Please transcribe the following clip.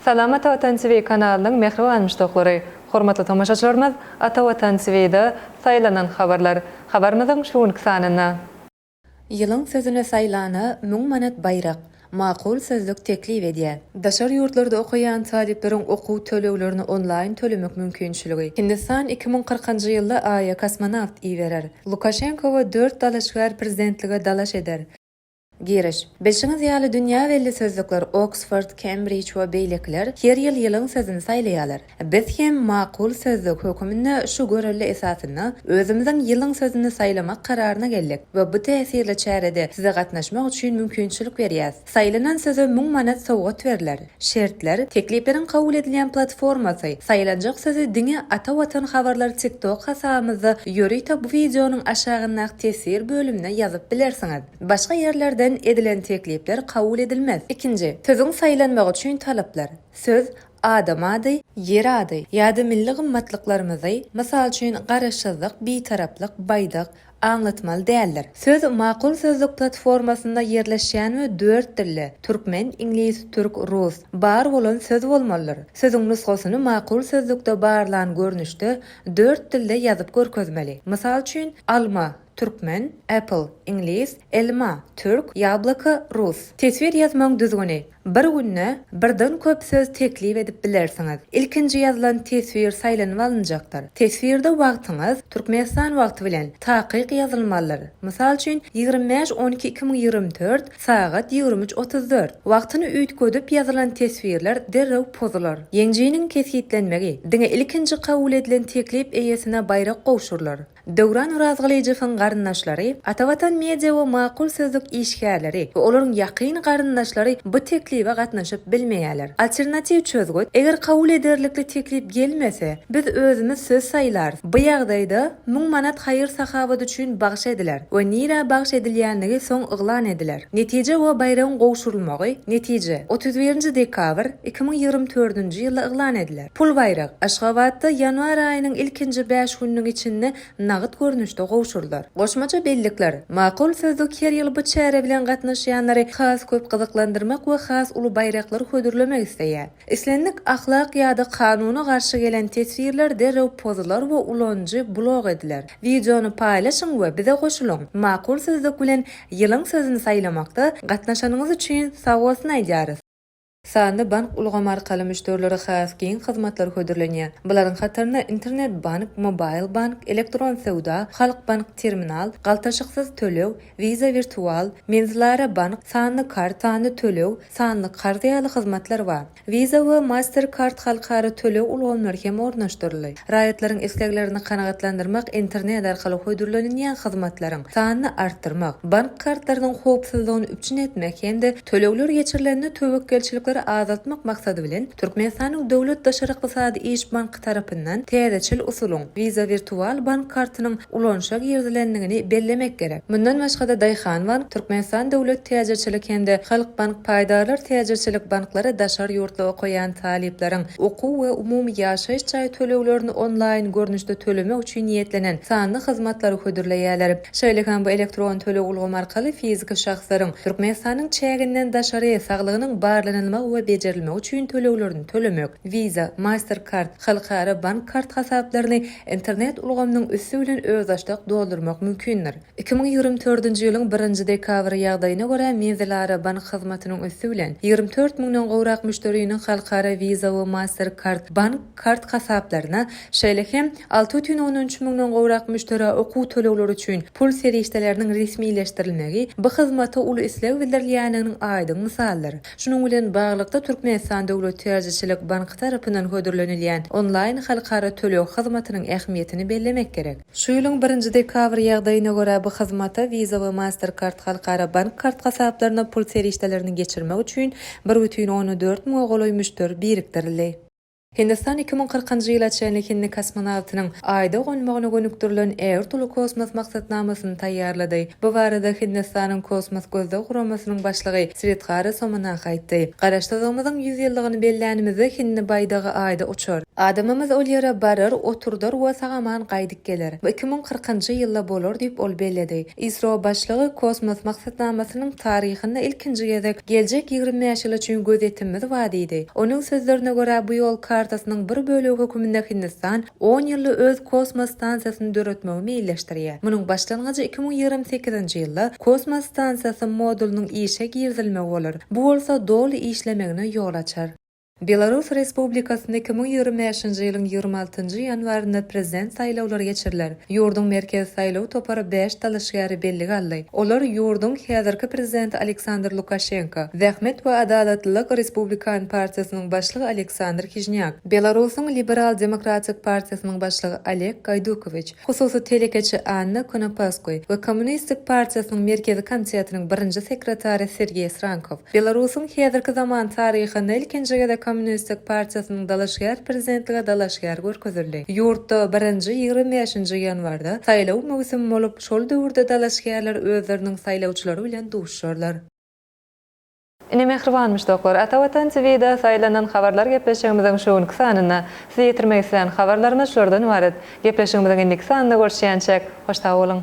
Salamat Vatan TV kanalının mehriban müştaqlary, hormatly tamaşaçylarymyz, Ata Vatan TV'de saylanan habarlar. Habarymyzyň şuňky sanyna. Ýylyň sözüne saylana 1000 manat bayraq, maqul sözlük teklip edýär. Daşar ýurtlarda okuyan talipleriň okuw töleglerini online tölemek mümkinçiligi. Hindistan 2040-njy ýylda Aýa kosmonawt iýerer. Lukashenko 4 dalaşgar prezidentlige dalaş eder. Giriş. Beşiňiz ýaly dünýä belli sözlükler Oxford, Cambridge we beýlekler her ýyl ýylyň sözüni saýlaýarlar. Biz hem maqul sözlük hökümine şu görelli esasyna özümiziň ýylyň sözüni saýlamak kararyna geldik we bu täsirli çärede size gatnaşmak üçin mümkinçilik berýär. Saýlanan söze 1000 manat sowgat berler. Şertler teklipleriň kabul edilýän platformasy saýlanjak sözi diňe Ata Vatan habarlar TikTok hasabymyzda ýörüýte bu videonyň aşagynak tesir bölümine ýazyp bilersiňiz. Başga ýerlerden edilen teklipler kabul edilmez. İkinci, sözün saylanmak üçin talaplar. Söz adam ady, yer ady, ýa-da milli gymmatlyklarymy, mysal üçin garaşsyzlyk, bitaraplyk, baýdak anlatmaly däldir. Söz maqul sözlük platformasynda yerleşýän we 4 dilli türkmen, ingliz, türk, rus bar bolan söz bolmalydyr. Sözüň nusgasyny maqul sözlükde barlan görnüşde 4 dilde ýazyp görkezmeli. Mysal üçin alma Türkmen, apple, ingliz, elma, türk, yablaka, rus. Tesvir yazmaň düzgüni. Bir günne birden köp söz teklip edip bilersiňiz. İlkinji ýazylan tesvir saýlanyp alynjakdyr. Tesvirde wagtyňyz Türkmenistan wagty bilen takyk ýazylmalydyr. Mysal üçin 25-12-2024 saat 23:34. Wagtyny üýtgedip ýazylan tesvirler derrew pozular. Ýeňjiniň kesgitlenmegi diňe ilkinji kabul edilen teklip eýesine bayraq gowşurlar. Döwran Razgalyjewiň garyndaşlary, Ata Vatan media we maqul sözlük işgärleri we olaryň ýakyn garyndaşlary bu teklipe gatnaşyp bilmeýärler. Alternativ çözgüt, eger kabul ederlikli teklip gelmese, biz özümiz söz saýlar. Bu ýagdaýda 1000 manat haýyr sahabat üçin bagş ediler we nira bagş edilýänligi soň yglan ediler. Netije we bayram gowşurulmagy, netije 31 dekabr 2024-nji ýylda yglan ediler. Pul bayraq Aşgabatda ýanwar aýynyň ilkinji 5 günüň içinde nagyt görnüşde gowşurlar. Goşmaça bellikler, maqul sözlük her ýyl bu çäre bilen gatnaşýanlary has köp gyzyklandyrmak we has uly bayraqlary hödürlemek isleýär. Islendik ahlak ýa-da kanuny garşy gelen tesvirler derrew pozular we ulanjy blog ediler. Videony paýlaşyň we bize goşulyň. Maqul sözlük bilen ýylyň sözüni saýlamakda gatnaşanyňyz üçin sag bolsun aýdýarys. Sandy bank ulgama arkaly müşterileri has giň hyzmatlar hödürlenýär. Bularyň hatarına internet bank, mobile bank, elektron sowda, halk bank terminal, galtaşyksyz tölew, Visa virtual, menzilare bank, sanly kart, sanly tölew, sanly karty ýaly hyzmatlar bar. Visa we Mastercard halkary tölew ulgamary hem ornaşdyrylýar. Raýatlaryň isleglerini kanagatlandyrmak internet arkaly hödürlenýän hyzmatlaryň sanyny artdyrmak, bank kartlarynyň howpsuzlygyny üpçün etmek hem-de tölewler geçirilenini töwekkelçilik azaltmak maksady bilen Türkmenistanyň döwlet daşary ykdysady iş banky tarapyndan täzeçil usulyň Visa virtual bank kartynyň ulanşak ýerdilendigini bellemek gerek. Mundan başga-da Daýhan bank, Türkmenistan döwlet täzeçilik hem-de Halk bank paýdalar täzeçilik banklary daşary ýurtda okuyan talipleriň okuw we umumy ýaşaýyş çaý tölewlerini online görnüşde tölemek üçin niýetlenen sanly hyzmatlary hödürleýärler. Şeýlekan bu elektron tölew ulgamy arkaly fizik şahslaryň Türkmenistanyň çäginden daşary saglygynyň barlanylmagy we bejerilmegi üçin tölewlerini tölemek, Visa, Mastercard, halkara bank kart hasaplaryny internet ulgamynyň üssü bilen öz açdyk doldurmak mümkindir. 2024-nji ýylyň 1-nji dekabr ýagdaýyna görä menzilare bank hyzmatynyň üssü bilen 24 000-den gowrak müşteriniň halkara Visa we Mastercard bank kart hasaplaryna, şeýlehem 6,13 000-den gowrak müşteri okuw tölewleri üçin pul serişdeleriniň resmileşdirilmegi bu hyzmata uly isleg bildirilýäniniň aýdyň mysallary. Şunuň bilen baglykda Türkmenistan döwlet täzeçilik banky tarapyndan hödürlenilýän online halkara tölew hyzmatynyň ähmiýetini bellemek gerek. Şu ýylyň 1-nji dekabr ýagdaýyna görä bu hyzmata Visa we Mastercard halkara bank kart hasaplaryna pul serişdelerini geçirmek üçin 1,14 000 goloý müşteri birikdirildi. Hindistan 2040-njy ýyla çenli Hindi kosmonawtynyň Aýda gonmagyna gönükdirilen Ertuğrul kosmos maksatnamasyny taýýarlady. Bu barada Hindistanyň kosmos gözlegi guramasynyň başlygy Sridhar Somanakh aýtdy. Garaşdyrmamyzyň 100 ýyllygyny bellämizde Hindi baýdagy Aýda uçar. Adamymyz ol ýere barar, oturdur we sagaman gaýdyp geler. 2040-njy ýylda bolar diýip ol belledi. ISRO başlygy kosmos maksatnamasynyň taryhynda ilkinji gezek geljek 25 ýyl üçin gözetimiz wady. Onuň sözlerine görä bu ýol kartasynyň bir bölegi höküminde Hindistan 10 ýylly öz kosmos stansiýasyny döretmegi meýilleşdirýär. Munyň başlangyjy 2028-nji ýylda kosmos stansiýasy modulunyň işe girizilmegi bolar. Bu bolsa doly işlemegine ýol açar. Belarus Respublikasyny 2025-nji ýylyň 26-njy ýanwarynda prezident saýlawlary geçiriler. Ýurduň merkez saýlaw topary 5 dalaşgary belli aldy. Olar ýurduň häzirki prezidenti Aleksandr Lukashenko, Zähmet we Adalatlyk Respublikan partiýasynyň başlygy Aleksandr Kizhnyak, Belarusyň Liberal Demokratik partiýasynyň başlygy Oleg Gaydukovich, hususy telekeçi Anna Konopaskoy we Kommunistik partiýasynyň merkezi komitetining birinji sekretary Sergey Srankov. Belarusyň häzirki zaman taryhynda ilkinji Kommunistik partiýasynyň dalaşgar prezidentlige dalaşgar görkezildi. Ýurtda 1-nji 25-nji ýanwarda saýlaw mögsümi bolup, şol döwürde dalaşgarlar özleriniň saýlawçylary bilen duşşarlar. Ine mehribanmyş doklar. Atawatan TV'de saýlanan habarlar gepleşigimiziň şowuny sanyna sizi ýetirmek isleýän habarlarymyz şoldan ibaret. Gepleşigimiziň indiki sanynda görüşýänçek hoşta bolun.